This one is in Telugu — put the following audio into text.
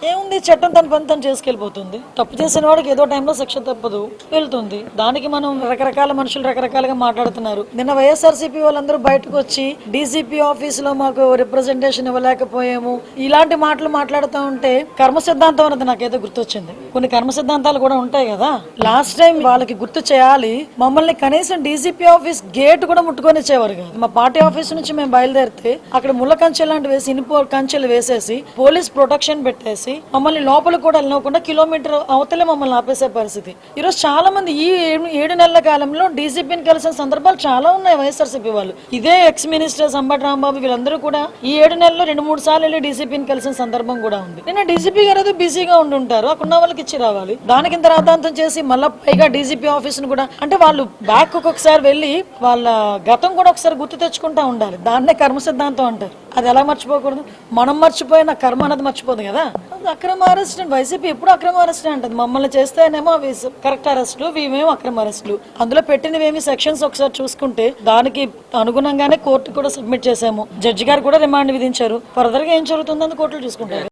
ఏముంది, చట్టం తన పని తను చేసుకెళ్ళిపోతుంది. తప్పు చేసిన వాడికి ఏదో టైంలో శిక్ష తప్పదు, వెళ్తుంది. దానికి మనం రకరకాల మనుషులు రకరకాలుగా మాట్లాడుతున్నారు. నిన్న వైఎస్ఆర్సీపీ వాళ్ళందరూ బయటకు వచ్చి డీసీపీ ఆఫీస్ లో మాకు రిప్రజెంటేషన్ ఇవ్వలేకపోయాము ఇలాంటి మాటలు మాట్లాడుతూ ఉంటే కర్మ సిద్ధాంతం అనేది నాకైతే గుర్తొచ్చింది. కొన్ని కర్మ సిద్ధాంతాలు కూడా ఉంటాయి కదా. లాస్ట్ టైం వాళ్ళకి గుర్తు చేయాలి, మమ్మల్ని కనీసం డీసీపీ ఆఫీస్ గేట్ కూడా ముట్టుకొని ఇచ్చేవారు కాదు. మా పార్టీ ఆఫీస్ నుంచి మేము బయలుదేరితే అక్కడ ముళ్ళ కంచెలు లాంటి వేసి ఇనుప కంచెలు వేసేసి పోలీస్ ప్రొటెక్షన్ పెట్టేసి మమ్మల్ని లోపల కూడా వెళ్ళకుండా కిలోమీటర్ అవతలే మమ్మల్ని ఆపేసే పరిస్థితి. ఈరోజు చాలా మంది ఈ 7 నెలల కాలంలో డీసీపీని కలిసిన సందర్భాలు చాలా ఉన్నాయి. వైఎస్ఆర్సీపీ వాళ్ళు ఇదే ఎక్స్ మినిస్టర్ సంబటి రాంబాబు వీళ్ళందరూ కూడా ఈ 7 నెలల్లో 2-3 సార్లు వెళ్ళి డీసీపీని కలిసిన సందర్భం కూడా ఉంది. నిన్న డీసీపీ గారు ఏదో బిజీగా ఉండుంటారు, అక్కడ ఉన్న వాళ్ళకి ఇచ్చి రావాలి. దానికి ఇంత రాద్ధాంతం చేసి మళ్ళీ పైగా డీసీపీ ఆఫీస్ ను కూడా అంటే వాళ్ళు బ్యాక్ ఒకసారి వెళ్ళి వాళ్ళ గతం కూడా ఒకసారి గుర్తు తెచ్చుకుంటా ఉండాలి. దాన్నే కర్మ సిద్ధాంతం అంటారు. అది ఎలా మర్చిపోకూడదు? మనం మర్చిపోయిన కర్మ అనేది మర్చిపోదు కదా. అక్రమ అరెస్ట్, వైసీపీ ఎప్పుడు అక్రమ అరెస్ట్ అంటది. మమ్మల్ని చేస్తేనేమో అవి కరెక్ట్ అరెస్టులు, ఇవేమో అక్రమ అరెస్టులు. అందులో పెట్టినవేమి సెక్షన్స్ ఒకసారి చూసుకుంటే దానికి అనుగుణంగానే కోర్టు కూడా సబ్మిట్ చేశాము. జడ్జి గారు కూడా రిమాండ్ విధించారు. ఫర్దర్ గా ఏం జరుగుతుందని కోర్టులు చూసుకుంటారు.